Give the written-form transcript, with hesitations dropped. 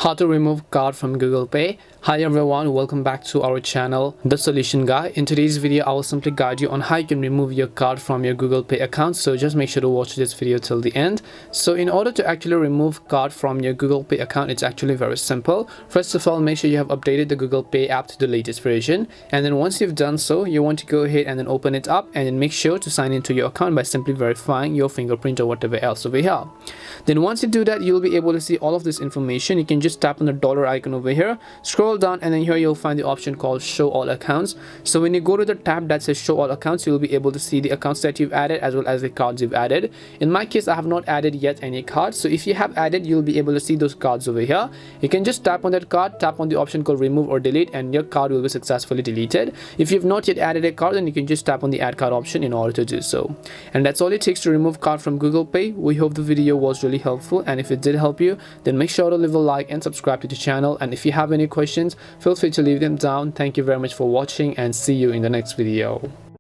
How to remove card from Google Pay. Hi everyone, welcome back to our channel, The Solution Guy. In today's video, I will simply guide you on how you can remove your card from your Google Pay account. So just make sure to watch this video till the end. So in order to actually remove card from your Google Pay account, it's actually very simple. First of all, make sure you have updated the Google Pay app to the latest version. And then once you've done so, you want to go ahead and then open it up and then make sure to sign into your account by simply verifying your fingerprint or whatever else over here. Then once you do that, you'll be able to see all of this information. You can just tap on the dollar icon over here, scroll down, and then here you'll find the option called show all accounts. So when you go to the tab that says show all accounts, you'll be able to see the accounts that you've added as well as the cards you've added. In my case, I have not added yet any cards. So if you have added, you'll be able to see those cards over here. You can just tap on that card, tap on the option called remove or delete, and your card will be successfully deleted. If you've not yet added a card, then you can just tap on the add card option in order to do so. And that's all it takes to remove card from Google Pay. We hope the video was really helpful, and if it did help you, then make sure to leave a like and subscribe to the channel. And if you have any questions, feel free to leave them down. Thank you very much for watching, and see you in the next video.